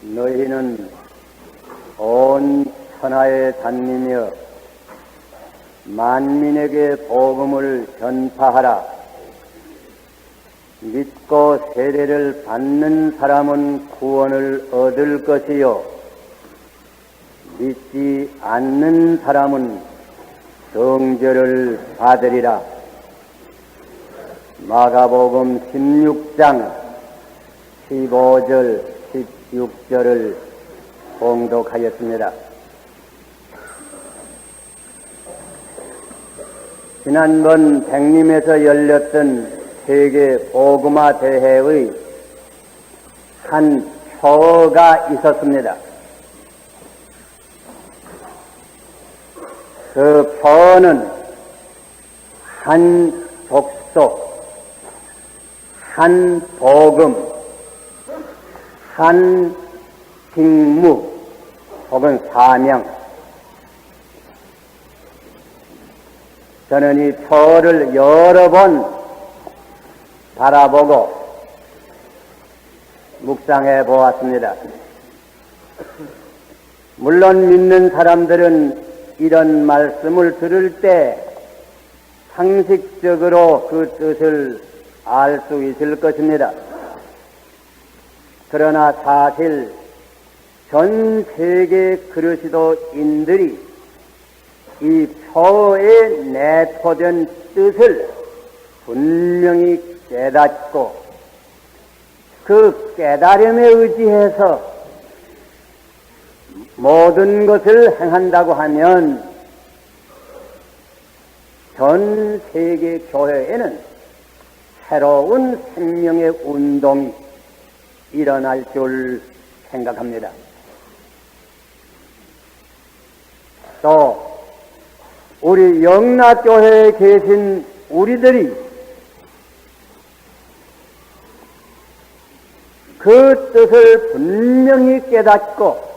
너희는 온 천하에 다니며 만민에게 복음을 전파하라. 믿고 세례를 받는 사람은 구원을 얻을 것이요 믿지 않는 사람은 정죄를 받으리라. 마가복음 16장 15절 16절을 봉독하였습니다. 지난번 백림에서 열렸던 세계 복음화 대회의 한 표가 있었습니다. 그 표는 한 족속, 한 복음, 한 직무 혹은 사명. 저는 이 표를 여러 번 바라보고 묵상해 보았습니다. 물론 믿는 사람들은 이런 말씀을 들을 때 상식적으로 그 뜻을 알 수 있을 것입니다. 그러나 사실 전 세계 그리스도인들이 이 표에 내포된 뜻을 분명히 깨닫고 그 깨달음에 의지해서 모든 것을 행한다고 하면 전 세계 교회에는 새로운 생명의 운동이 일어날 줄 생각합니다. 또 우리 영락교회에 계신 우리들이 그 뜻을 분명히 깨닫고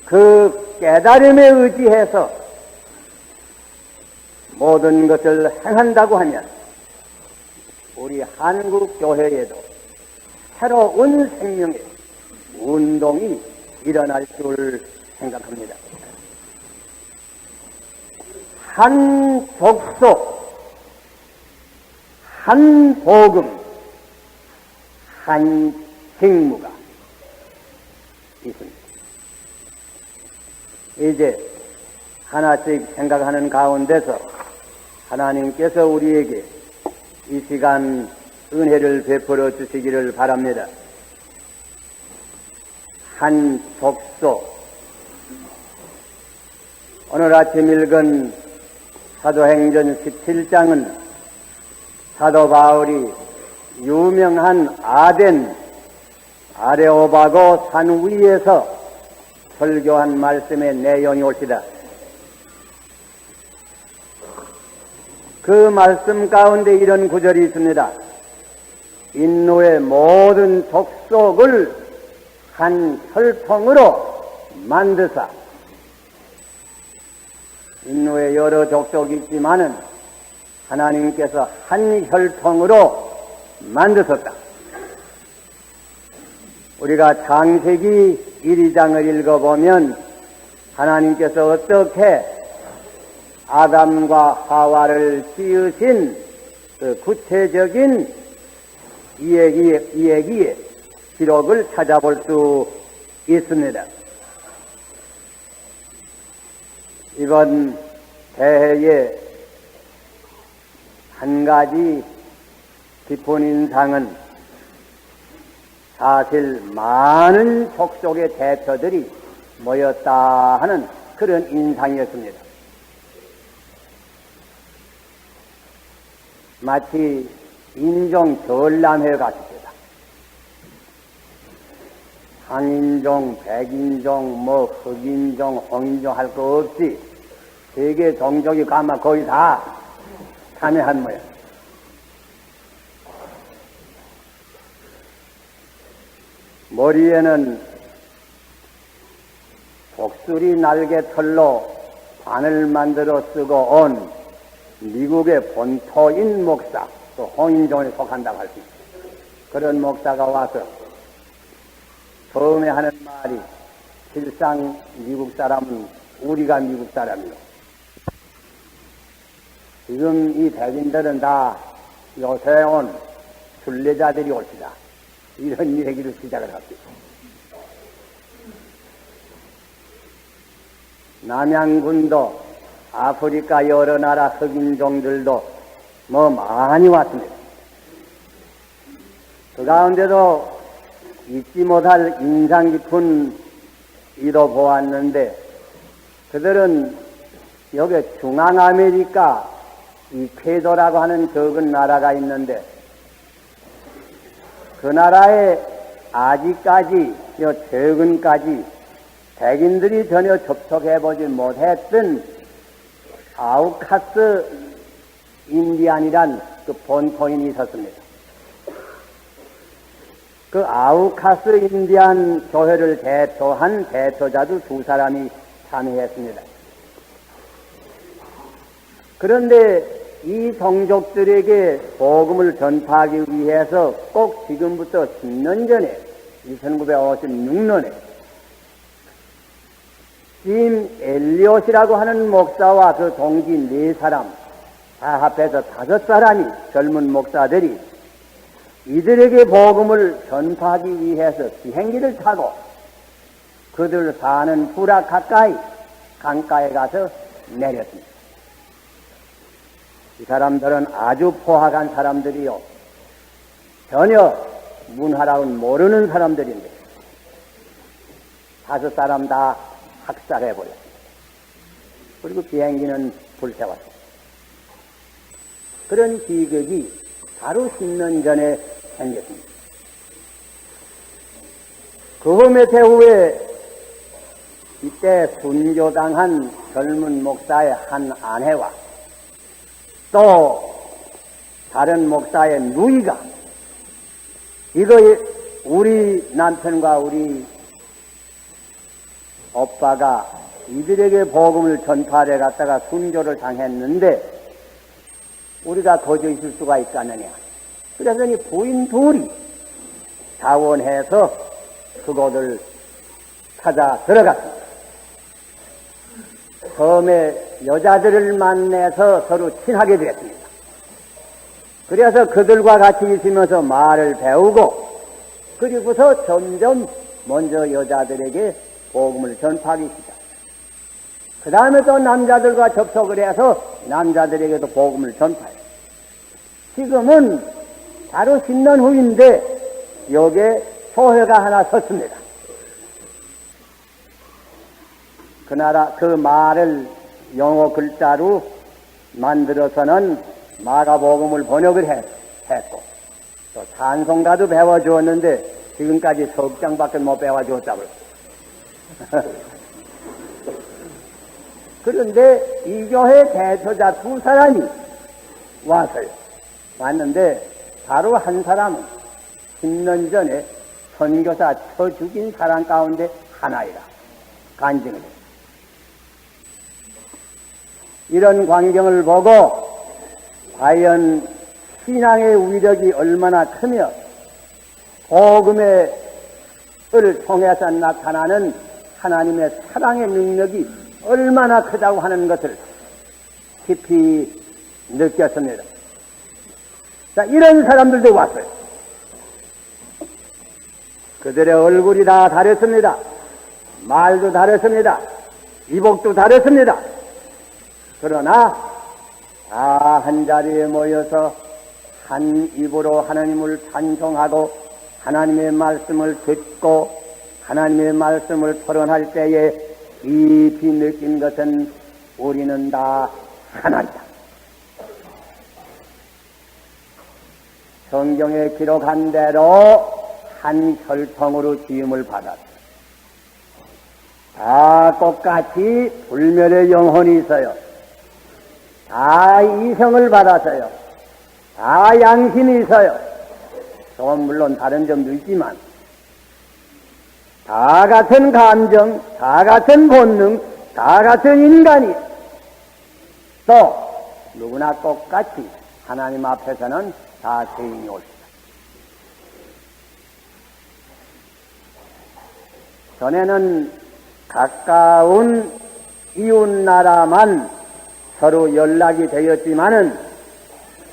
그 깨달음에 의지해서 모든 것을 행한다고 하면 우리 한국 교회에도 새로운 생명의 운동이 일어날 줄 생각합니다. 한 족속, 한 복음, 한 직무가 있습니다. 이제 하나씩 생각하는 가운데서 하나님께서 우리에게 이 시간 은혜를 베풀어 주시기를 바랍니다. 한 족속. 오늘 아침 읽은 사도행전 17장은 사도 바울이 유명한 아레오바고 산 위에서 설교한 말씀의 내용이 옳시다. 그 말씀 가운데 이런 구절이 있습니다. 인노의 모든 족속을 한 혈통으로 만드사. 인노의 여러 족속이 있지만은 하나님께서 한 혈통으로 만드셨다. 우리가 창세기 1장을 읽어보면 하나님께서 어떻게 아담과 하와를 지으신 그 구체적인 이야기의 기록을 찾아볼 수 있습니다. 이번 대회에 한 가지 깊은 인상은 사실 많은 족속의 대표들이 모였다 하는 그런 인상이었습니다. 마치 인종 전람회 같습니다. 황인종, 백인종, 흑인종, 홍인종 할 거 없이 세계 종족이 가마 거의 다 참여한 모양. 머리에는 독수리 날개 털로 반을 만들어 쓰고 온 미국의 본토인 목사, 또 홍인종에 속한다고 할 수 있습니다. 그런 목사가 와서 처음에 하는 말이 실상 미국 사람은 우리가 미국 사람이요. 지금 이 백인들은 다 요새 온 순례자들이 올시다. 이런 얘기를 시작을 합니다. 남양군도 아프리카 여러 나라 흑인종들도 많이 왔습니다. 그 가운데도 잊지 못할 인상 깊은 이도 보았는데, 그들은 여기 중앙아메리카 이퀘도라고 하는 적은 나라가 있는데, 그 나라에 아직까지 최근까지 백인들이 전혀 접촉해보지 못했던 아우카스 인디안이란 그 본토인이 있었습니다. 그 아우카스 인디안 교회를 대표한 대표자도 두 사람이 참여했습니다. 그런데 이 종족들에게 복음을 전파하기 위해서 꼭 지금부터 10년 전에 1956년에 짐 엘리엇이라고 하는 목사와 그 동지 4사람 다 합해서 5사람이 젊은 목사들이 이들에게 복음을 전파하기 위해서 비행기를 타고 그들 사는 부락 가까이 강가에 가서 내렸습니다. 이 사람들은 아주 포악한 사람들이요, 전혀 문화라고는 모르는 사람들인데 5사람 다 학살해버렸습니다. 그리고 비행기는 불태웠습니다. 그런 비극이 바로 10년 전에 생겼습니다. 그 몇 해 후에 이때 순교당한 젊은 목사의 한 아내와 또 다른 목사의 누이가 이거 우리 남편과 우리 오빠가 이들에게 복음을 전파해 갔다가 순교를 당했는데 우리가 거저 있을 수가 있겠느냐. 그래서니 부인 둘이 자원해서 그곳을 찾아 들어갔습니다. 처음에 여자들을 만나서 서로 친하게 되었습니다. 그래서 그들과 같이 있으면서 말을 배우고, 그리고서 점점 먼저 여자들에게 복음을 전파하기 시작. 그 다음에 또 남자들과 접촉을 해서 남자들에게도 복음을 전파해요. 지금은 바로 10년 후인데 여기에 소회가 하나 섰습니다. 그 말을 영어 글자로 만들어서는 마가복음을 번역을 했고, 또 찬송가도 배워주었는데 지금까지 석장밖에 못 배워주었다고. 그런데 이 교회 대표자 2사람이 왔어요. 왔는데 바로 한 사람은 10년 전에 선교사 쳐 죽인 사람 가운데 하나이라 간증을 했어요. 이런 광경을 보고 과연 신앙의 위력이 얼마나 크며 복음을 통해서 나타나는 하나님의 사랑의 능력이 얼마나 크다고 하는 것을 깊이 느꼈습니다. 자, 이런 사람들도 왔어요. 그들의 얼굴이 다 다르습니다. 말도 다르습니다. 이복도 다르습니다. 그러나 다 한자리에 모여서 한 입으로 하나님을 찬송하고 하나님의 말씀을 듣고 하나님의 말씀을 토론할 때에 깊이 느낀 것은 우리는 다 하나이다. 성경에 기록한 대로 한 혈통으로 지음을 받았다. 다 똑같이 불멸의 영혼이 있어요. 다 이성을 받았어요. 다 양심이 있어요. 저건 물론 다른 점도 있지만 다 같은 감정, 다 같은 본능, 다 같은 인간이 또 누구나 똑같이 하나님 앞에서는 다 죄인이 옳습니다. 전에는 가까운 이웃나라만 서로 연락이 되었지만은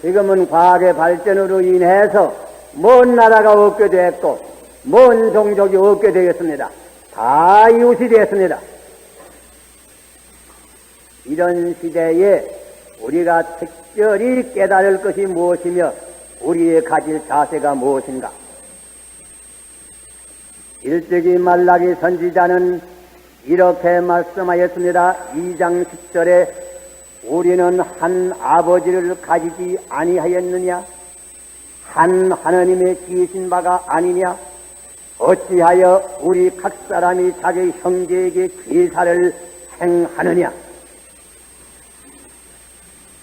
지금은 과학의 발전으로 인해서 먼 나라가 없게 됐고 먼 종족이 없게 되었습니다. 다 이웃이 되었습니다. 이런 시대에 우리가 특별히 깨달을 것이 무엇이며 우리의 가질 자세가 무엇인가? 일찍이 말라기 선지자는 이렇게 말씀하였습니다. 2장 10절에 우리는 한 아버지를 가지지 아니하였느냐? 한 하나님의 지으신 바가 아니냐? 어찌하여 우리 각 사람이 자기 형제에게 제사를 행하느냐?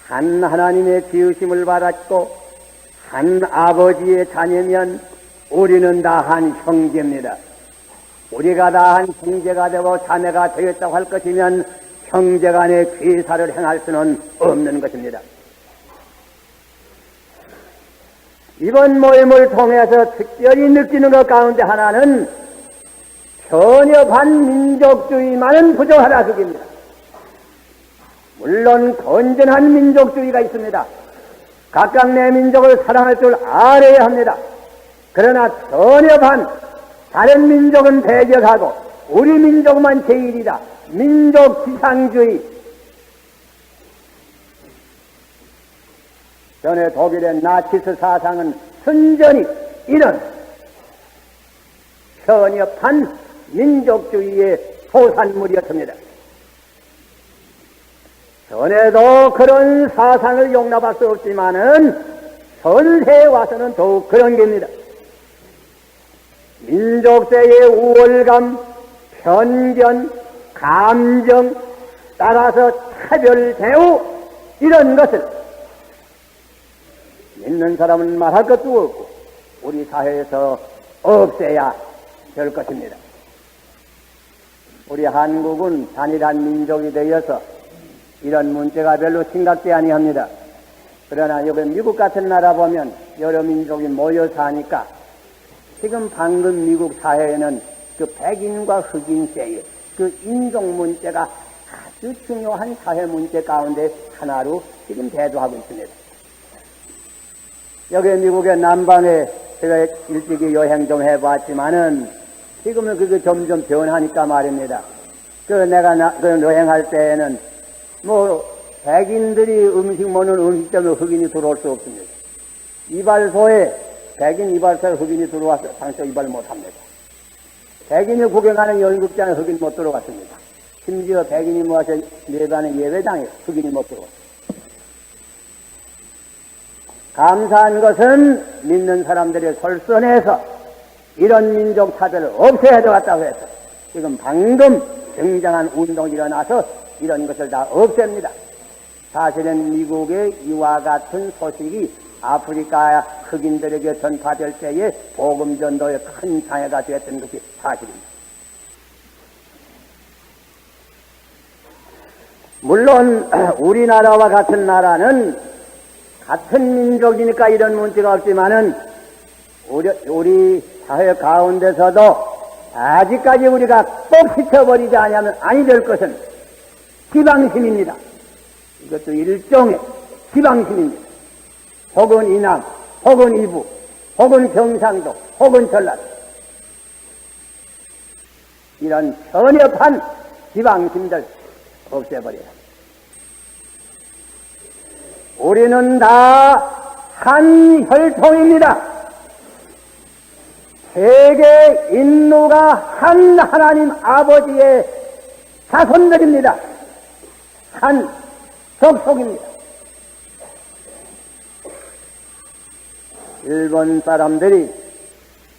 한 하나님의 지으심을 받았고 한 아버지의 자녀면 우리는 다 한 형제입니다. 우리가 다 한 형제가 되고 자매가 되었다고 할 것이면 형제간의 제사를 행할 수는 없는 것입니다. 이번 모임을 통해서 특별히 느끼는 것 가운데 하나는 편협한 민족주의만은 부정하라 그겁니다. 물론 건전한 민족주의가 있습니다. 각각 내 민족을 사랑할 줄 알아야 합니다. 그러나 편협한 다른 민족은 배격하고 우리 민족만 제일이다. 민족 지상주의. 전에 독일의 나치스 사상은 순전히 이런 편협한 민족주의의 소산물이었습니다. 전에도 그런 사상을 용납할 수 없지만은 현세에 와서는 더욱 그런 겁니다. 민족대의 우월감, 편견, 감정, 따라서 차별 대우 이런 것을 믿는 사람은 말할 것도 없고 우리 사회에서 없애야 될 것입니다. 우리 한국은 단일한 민족이 되어서 이런 문제가 별로 심각지 아니합니다. 그러나 여기 미국 같은 나라 보면 여러 민족이 모여 사니까 지금 방금 미국 사회에는 그 백인과 흑인세의 그 인종 문제가 아주 중요한 사회 문제 가운데 하나로 지금 대두하고 있습니다. 여기 미국의 남방에 제가 일찍이 여행 좀 해봤지만은 지금은 그게 점점 변하니까 말입니다. 내가 여행할 때에는 백인들이 음식 먹는 음식점에 흑인이 들어올 수 없습니다. 이발소에 백인 이발소에 흑인이 들어와서 당초 이발을 못합니다. 백인이 구경하는 연극장에 흑인이 못 들어갔습니다. 심지어 백인이 모아서 예배하는 예배당에 흑인이 못 들어갔습니다. 감사한 것은 믿는 사람들이 설선해서 이런 민족 차별을 없애야 되겠다고 해서 지금 방금 굉장한 운동이 일어나서 이런 것을 다 없앱니다. 사실은 미국의 이와 같은 소식이 아프리카 흑인들에게 전파될 때에 복음 전도에 큰 장애가 되었던 것이 사실입니다. 물론 우리나라와 같은 나라는 같은 민족이니까 이런 문제가 없지만은 우리 사회 가운데서도 아직까지 우리가 꼭 지켜버리지 않으면 아니 될 것은 지방심입니다. 이것도 일종의 지방심입니다. 혹은 이남, 혹은 이북, 혹은 경상도, 혹은 전라도. 이런 편협한 지방심들 없애버려야 합니다. 우리는 다 한 혈통입니다. 세계 인류가 한 하나님 아버지의 자손들입니다. 한 족속입니다. 일본 사람들이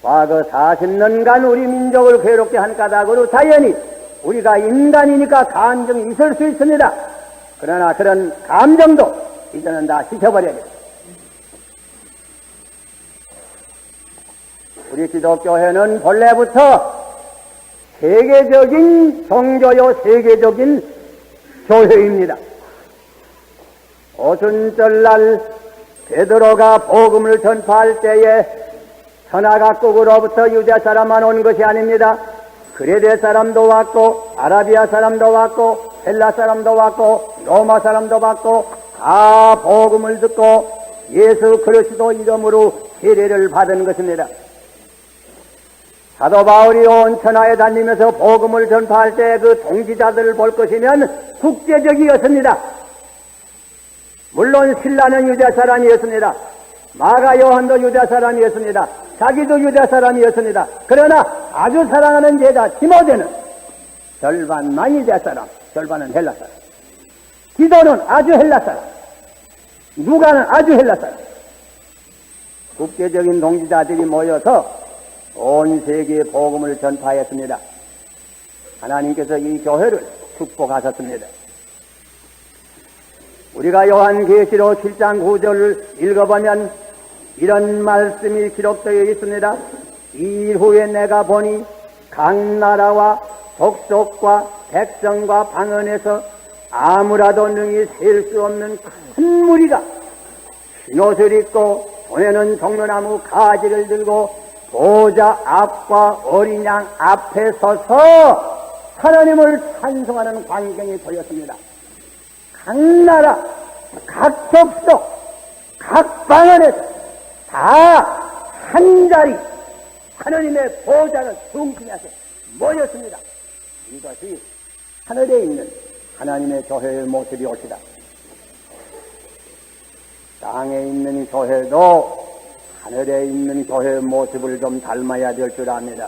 과거 40년간 우리 민족을 괴롭게 한 까닭으로 자연히 우리가 인간이니까 감정이 있을 수 있습니다. 그러나 그런 감정도 이제는 다 씻어버려야 됩니다. 우리 기독교회는 본래부터 세계적인 종교요 세계적인 교회입니다. 오순절날 베드로가 복음을 전파할 때에 천하각국으로부터 유대 사람만 온 것이 아닙니다. 그레데 사람도 왔고 아라비아 사람도 왔고 헬라 사람도 왔고 로마 사람도 왔고 다 복음을 듣고 예수 그리스도 이름으로 세례를 받은 것입니다. 사도 바울이 온 천하에 다니면서 복음을 전파할 때 그 동지자들을 볼 것이면 국제적이었습니다. 물론 신라는 유대 사람이었습니다. 마가 요한도 유대 사람이었습니다. 자기도 유대 사람이었습니다. 그러나 아주 사랑하는 제자 디모데는 절반만 유대 사람, 절반은 헬라 사람. 디도는 아주 헬라 사람, 누가는 아주 헬라 사람. 국제적인 동지자들이 모여서 온 세계에 복음을 전파했습니다. 하나님께서 이 교회를 축복하셨습니다. 우리가 요한계시록 7장 9절을 읽어보면 이런 말씀이 기록되어 있습니다. 이후에 내가 보니 각 나라와 족속과 백성과 방언에서 아무라도 능히 셀 수 없는 큰 무리가 흰옷을 입고 손에는 종려나무 가지를 들고 보좌 앞과 어린 양 앞에 서서 하나님을 찬송하는 광경이 보였습니다. 각 나라, 각 족속, 각 방언에서 다 한 자리 하나님의 보좌를 중심해서 모였습니다. 이것이 하늘에 있는 하나님의 교회의 모습이 옳시다. 땅에 있는 교회도 하늘에 있는 교회의 모습을 좀 닮아야 될 줄 압니다.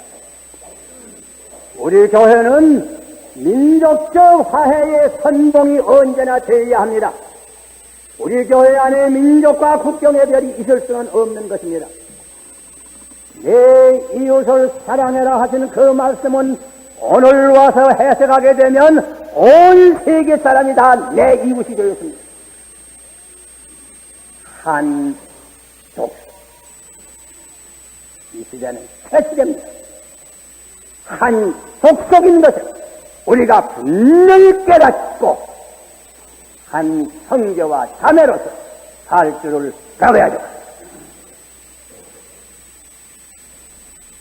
우리 교회는 민족적 화해의 선봉이 언제나 되어야 합니다. 우리 교회 안에 민족과 국경의 별이 있을 수는 없는 것입니다. 내 이웃을 사랑해라 하시는 그 말씀은 오늘 와서 해석하게 되면 온 세계 사람이 다 내 이웃이 되었습니다. 한 족속. 이 시대는 새 시대입니다. 한 족속인 것을 우리가 분명히 깨닫고 한 형제와 자매로서 살 줄을 배워야죠.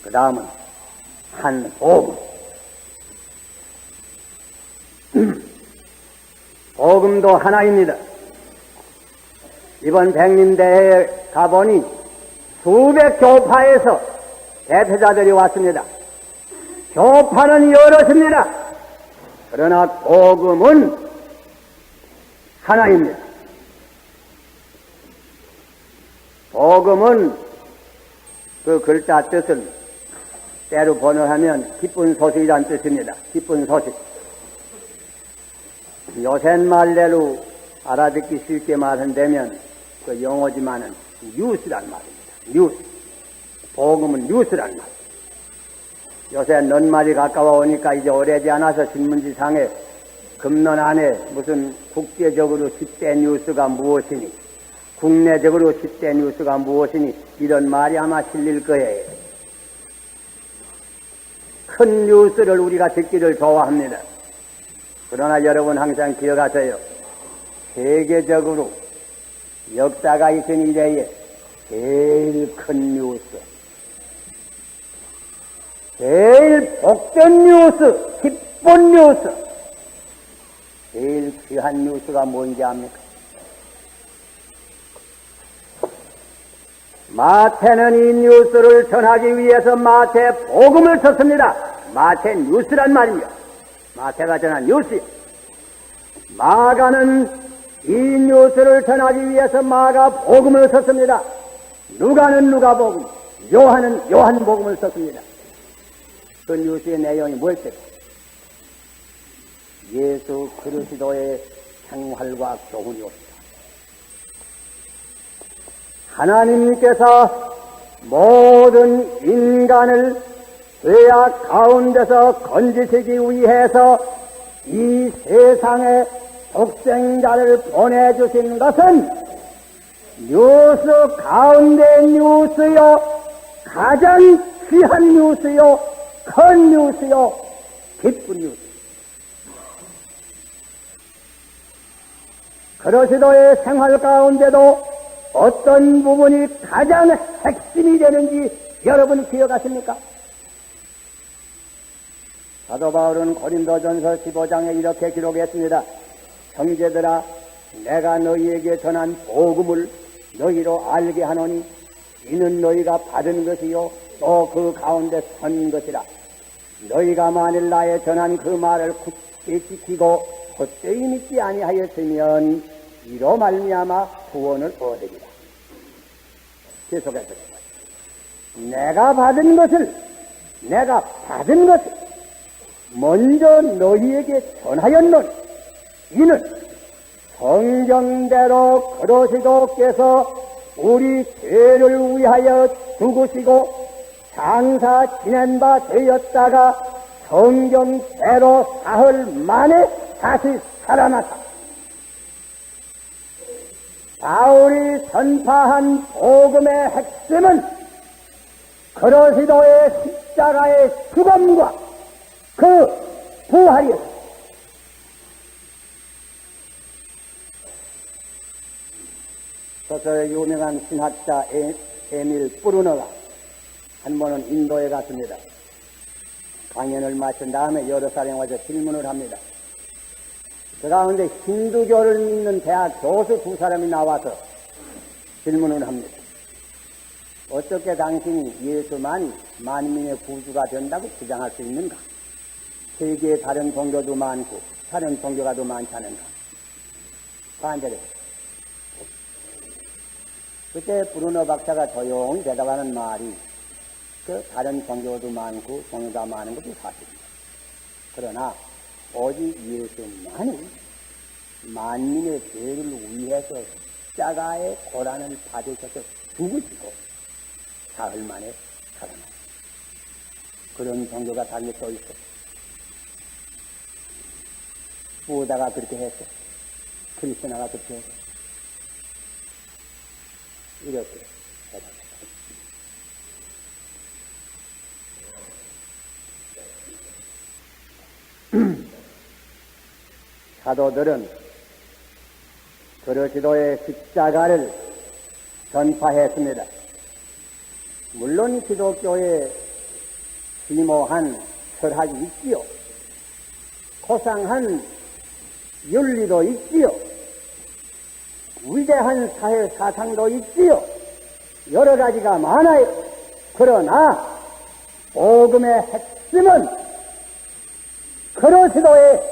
그 다음은 한 복음. 복음도 하나입니다. 이번 백림대회에 가보니 수백 교파에서 대표자들이 왔습니다. 교파는 여럿입니다. 그러나 복음은 하나입니다. 복음은 그 글자 뜻은 때로 번역하면 기쁜 소식이란 뜻입니다. 기쁜 소식. 요새 말대로 알아듣기 쉽게 말한다면 그 영어지만은 뉴스란 말입니다. 뉴스. 복음은 뉴스란 말. 요새 넌말이 가까워 오니까 이제 오래지 않아서 신문지상에 금년 안에 무슨 국제적으로 10대 뉴스가 무엇이니 국내적으로 10대 뉴스가 무엇이니 이런 말이 아마 실릴 거예요. 큰 뉴스를 우리가 듣기를 좋아합니다. 그러나 여러분 항상 기억하세요. 세계적으로 역사가 있은 이래에 제일 큰 뉴스, 제일 복된 뉴스, 기쁜 뉴스, 제일 귀한 뉴스가 뭔지 압니까? 마태는 이 뉴스를 전하기 위해서 마태 복음을 썼습니다. 마태 뉴스란 말이요. 마태가 전한 뉴스. 마가는 이 뉴스를 전하기 위해서 마가 복음을 썼습니다. 누가는 누가 복음, 요한은 요한 복음을 썼습니다. 그 뉴스의 내용이 무엇일까? 예수 그리스도의 생활과 교훈이 옵니다. 하나님께서 모든 인간을 죄악 가운데서 건지시기 위해서 이 세상에 독생자를 보내주신 것은 뉴스 가운데 뉴스요, 가장 귀한 뉴스요, 큰 뉴스요, 기쁜 뉴스. 그리스도의 생활 가운데도 어떤 부분이 가장 핵심이 되는지 여러분 기억하십니까? 사도 바울은 고린도전서 15장에 이렇게 기록했습니다. 형제들아, 내가 너희에게 전한 복음을 너희로 알게 하노니 이는 너희가 받은 것이요 또 그 가운데 선 것이라. 너희가 만일 나의 전한 그 말을 굳게 지키고 헛되이 믿지 아니하였으면 이로 말미암아 구원을 얻으리라. 계속해서 내가 받은 것을 먼저 너희에게 전하였노니 이는 성경대로 그리스도께서 우리 죄를 위하여 죽으시고 장사 지낸 바 되었다가 성경대로 사흘 만에 다시 살아났다. 바울이 선파한 복음의 핵심은 그리스도의 십자가의 죽음과 그 부활이었다. 소설의 유명한 신학자 에밀 브루너가 한 번은 인도에 갔습니다. 강연을 마친 다음에 예루살렘에 와서 질문을 합니다. 그 가운데 힌두교를 믿는 대학 교수 2사람이 나와서 질문을 합니다. 어떻게 당신이 예수만이 만민의 구주가 된다고 주장할 수 있는가? 세계에 다른 종교도 많고 다른 종교가 더 많지 않은가? 반대로 그때 브루너 박사가 조용히 대답하는 말이 그 다른 종교도 많고 종교가 많은 것도 사실입니다. 그러나 오직 예수만이 만민의 죄를 위해서 십자가의 고난을 받으셔서 죽으시고 사흘 만에 살아났다. 그런 종교가 다른 게 또 있어. 부다가 그렇게 했어. 크리스나가 그렇게 했어. 이렇게 대답했다. 사도들은 그리스도의 십자가를 전파했습니다. 물론 기독교에 심오한 철학이 있지요. 고상한 윤리도 있지요. 위대한 사회 사상도 있지요. 여러 가지가 많아요. 그러나 복음의 핵심은 그리스도의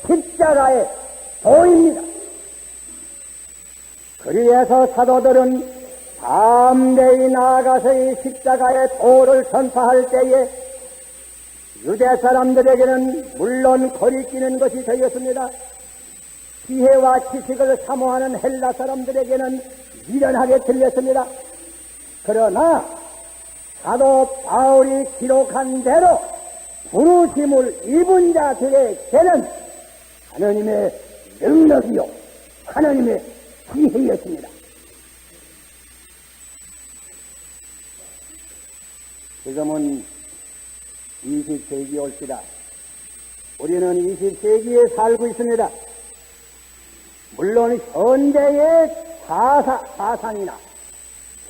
십자가의 도입니다. 그리해서 사도들은 담대히 나아가서 이 십자가의 도를 전파할 때에 유대 사람들에게는 물론 거리끼는 것이 되었습니다. 지혜와 지식을 사모하는 헬라 사람들에게는 미련하게 들렸습니다. 그러나 사도 바울이 기록한 대로 부르심을 입은 자들에게는 하나님의 능력이요 하나님의 지혜였습니다. 지금은 20세기 올시다. 우리는 20세기에 살고 있습니다. 물론 현대의 사상이나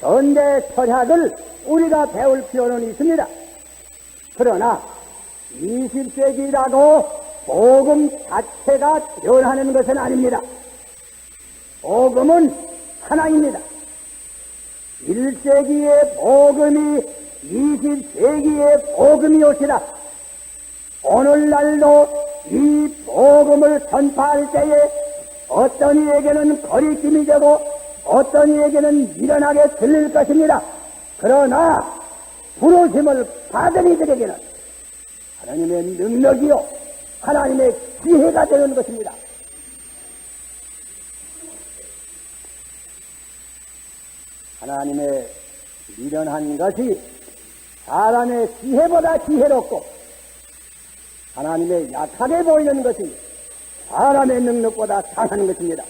현대 철학을 우리가 배울 필요는 있습니다. 그러나 20세기라고 복음 자체가 변하는 것은 아닙니다. 복음은 하나입니다. 1세기의 복음이 20세기의 복음이 오시라. 오늘날도 이 복음을 전파할 때에 어떤 이에게는 거리낌이 되고 어떤 이에게는 미련하게 들릴 것입니다. 그러나 부르심을 받은 이들에게는 하나님의 능력이요 하나님의 지혜가 되는 것입니다. 하나님의 미련한 것이 사람의 지혜보다 지혜롭고 하나님의 약하게 보이는 것이 사람의 능력보다 강한 것입니다.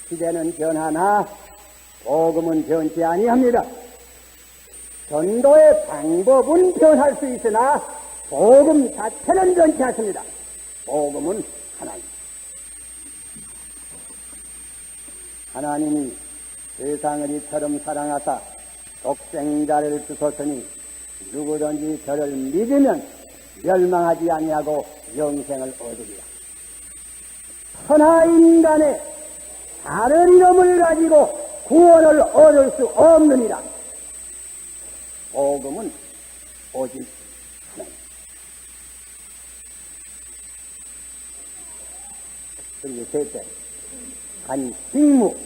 시대는 변하나 복음은 변치 아니합니다. 전도의 방법은 변할 수 있으나 복음 자체는 변치 않습니다. 복음은 하나입니다. 하나님이 세상을 이처럼 사랑하사 독생자를 주셨으니 누구든지 저를 믿으면 멸망하지 아니하고 영생을 얻으리라. 천하 인간의 다른 이름을 가지고 구원을 얻을 수 없느니라. 복음은 오직 하나님. 그리고 셋째, 간직무.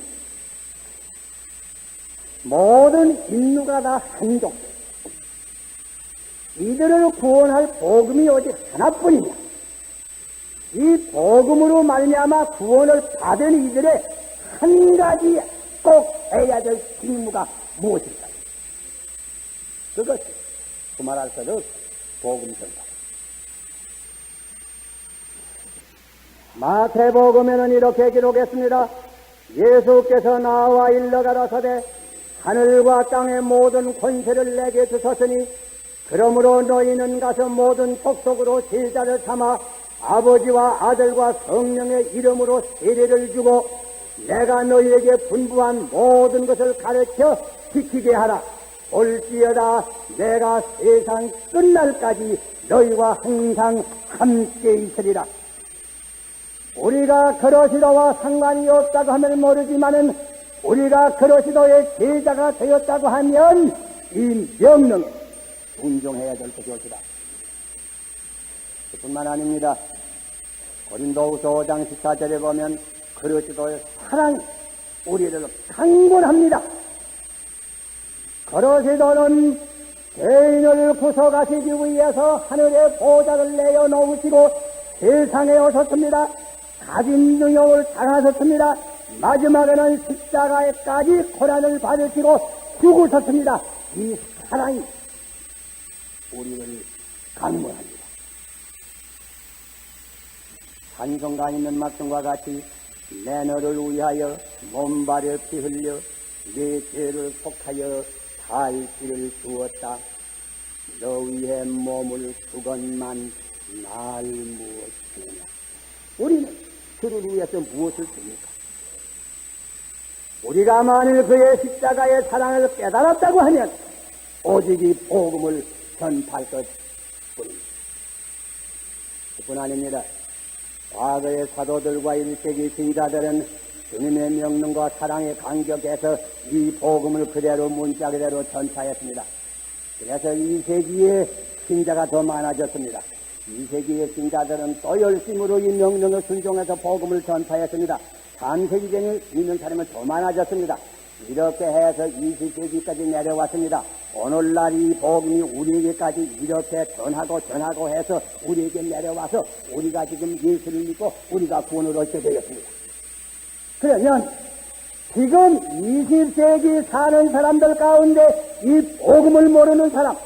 모든 인류가 다 한족. 이들을 구원할 복음이 오직 하나뿐이냐. 이 복음으로 말미암아 구원을 받은 이들의 한 가지 꼭 해야 될 직무가 무엇일까? 그것이 두말할 것 없이 복음 전파. 마태복음에는 이렇게 기록했습니다. 예수께서 나와 일러가라사대 하늘과 땅의 모든 권세를 내게 주셨으니 그러므로 너희는 가서 모든 족속으로 제자를 삼아 아버지와 아들과 성령의 이름으로 세례를 주고 내가 너희에게 분부한 모든 것을 가르쳐 지키게 하라. 올지어다 내가 세상 끝날까지 너희와 항상 함께 있으리라. 우리가 그러시도와 상관이 없다고 하면 모르지만은 우리가 그러시도의 제자가 되었다고 하면 이 명령에 순종해야 될 것이옵니다. 그뿐만 아닙니다. 고린도후서 5장 14절에 보면 그리스도의 사랑이 우리를 강권합니다. 그리스도는 죄인을 구속하시기 위해서 하늘의 보좌를 내어놓으시고 세상에 오셨습니다. 가진 능력을 당하셨습니다. 마지막에는 십자가에까지 고난을 받으시고 죽으셨습니다. 이 사랑이 우리를 강권합니다. 찬송가 있는 말씀과 같이 내 너를 위하여 몸발에 피 흘려 네 죄를 속하여 살 길을 주었다. 너 위해 몸을 주건만 날 무엇이냐. 우리는 그를 위해서 무엇을 줍니까? 우리가 만일 그의 십자가의 사랑을 깨달았다고 하면 오직 이 복음을 전파할 것뿐입니다. 그뿐 아닙니다. 과거의 사도들과 1세기 신자들은 주님의 명령과 사랑에 감격해서 이 복음을 그대로 문자 그대로 전파했습니다. 그래서 2세기의 신자가 더 많아졌습니다. 2세기의 신자들은 또 열심으로 이 명령을 순종해서 복음을 전파했습니다. 3세기경에 믿는 사람은 더 많아졌습니다. 이렇게 해서 20세기까지 내려왔습니다. 오늘날 이 복음이 우리에게까지 이렇게 전하고 해서 우리에게 내려와서 우리가 지금 예수를 믿고 우리가 구원을 얻게 되었습니다. 그러면 지금 20세기 사는 사람들 가운데 이 복음을 모르는 사람,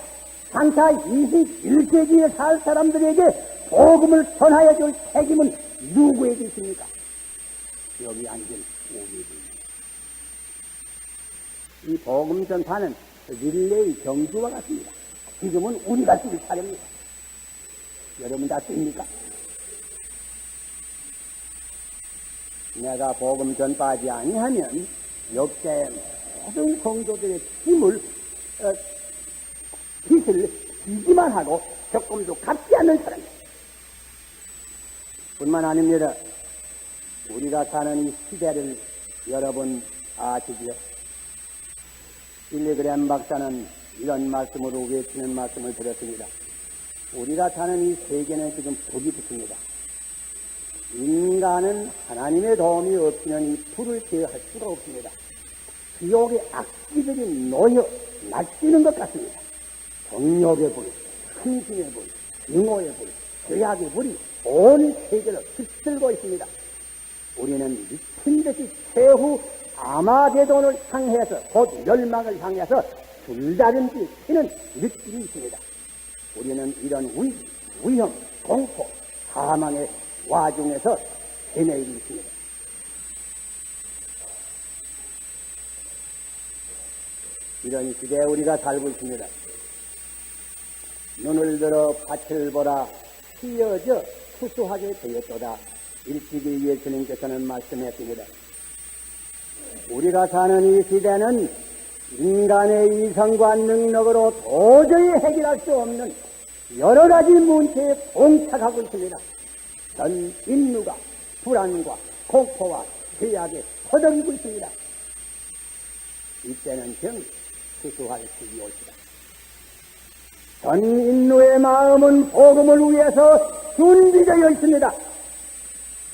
장차 21세기에 살 사람들에게 복음을 전하여 줄 책임은 누구에게 있습니까? 여기 앉은 우리입니다. 이 복음 전파는 릴레이 경주와 같습니다. 지금은 우리가 쓸 차례입니다. 여러분 다 씁니까? 내가 복음 전파하지 아니하면 역대 모든 성도들의 빚을 지기만 하고 조금도 갚지 않는 사람입니다. 뿐만 아닙니다. 우리가 사는 이 시대를 여러분 아시지요? 빌리그램 박사는 이런 말씀으로 외치는 말씀을 드렸습니다. 우리가 사는 이 세계는 지금 불이 붙습니다. 인간은 하나님의 도움이 없이는 이 불을 제어할 수가 없습니다. 지옥의 악기들이 놓여 날뛰는 것 같습니다. 정욕의 불, 흥심의 불, 증오의 불, 죄악의 불이 온 세계를 휩쓸고 있습니다. 우리는 미친 듯이 최후 아마게돈을 향해서 곧 멸망을 향해서 줄다름질 치는 느낌이 있습니다. 우리는 이런 위험, 공포, 사망의 와중에서 헤매고 있습니다. 이런 시대에 우리가 살고 있습니다. 눈을 들어 밭을 보라 휘어져 투수하게 되었도다. 일찍이 예수님께서는 말씀했습니다. 우리가 사는 이 시대는 인간의 이성과 능력으로 도저히 해결할 수 없는 여러 가지 문제에 봉착하고 있습니다. 전 인류가 불안과 공포와 죄악에 허덕이고 있습니다. 이때는 정 수수할 시기 올시다. 전 인류의 마음은 복음을 위해서 준비되어 있습니다.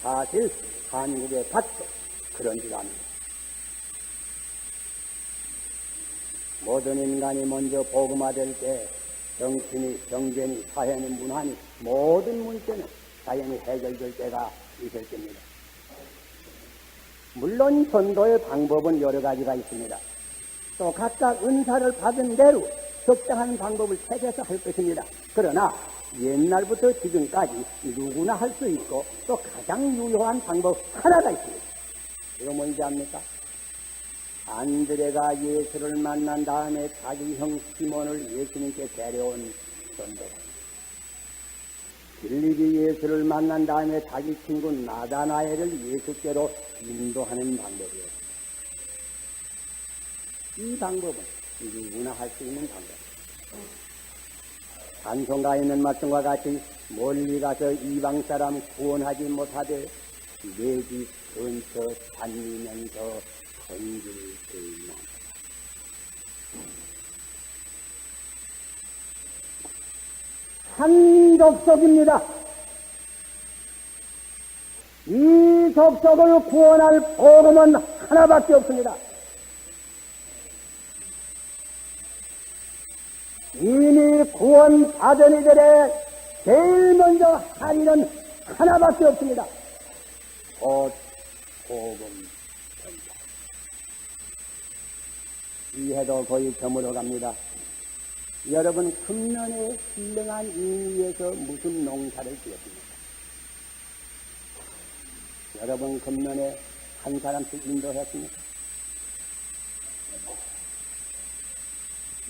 사실 한국의 밭도 그런 줄 압니다. 모든 인간이 먼저 복음화될 때 정신이, 경제니, 사회니, 문화니 모든 문제는 자연히 해결될 때가 있을 겁니다. 물론 전도의 방법은 여러 가지가 있습니다. 또 각각 은사를 받은 대로 적당한 방법을 택해서 할 것입니다. 그러나 옛날부터 지금까지 누구나 할 수 있고 또 가장 유효한 방법 하나가 있습니다. 이거 뭔지 압니까? 안드레가 예수를 만난 다음에 자기 형 시몬을 예수님께 데려온 전도다. 빌립이 예수를 만난 다음에 자기 친구 나다나엘을 예수께로 인도하는 방법이에요. 이 방법은 누구나 할 수 있는 방법이에요. 찬송가에 있는 말씀과 같이 멀리 가서 이방 사람 구원하지 못하되 내 집 근처 다니면서 건질 수 있나. 한 족속입니다. 이 족속을 구원할 복음은 하나밖에 없습니다. 이미 구원받은 이들의 제일 먼저 할 일은 하나밖에 없습니다. 곧 복음 전파. 이 해도 거의 저물어 갑니다. 여러분 금년에 훌륭한 인위에서 무슨 농사를 지었습니까? 여러분 금년에 한 사람씩 인도했습니까?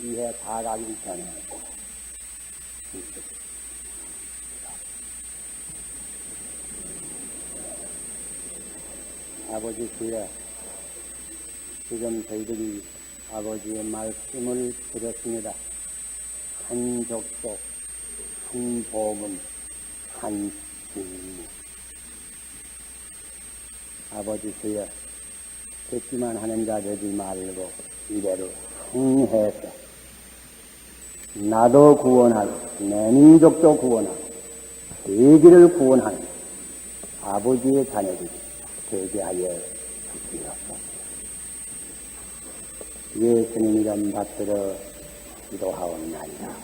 이해 다 가기 전에 아버지 주여, 지금 저희들이 아버지의 말씀을 들었습니다. 한 족속, 한 복음, 한 진리. 아버지 주여, 듣기만 하는 자 되지 말고 이대로 흥해서 나도 구원하고 내 민족도 구원하고 세계를 구원하는 아버지의 자녀들이 되게 하여 주시옵소서. 예수님 이름 받들어 기도하옵나이다.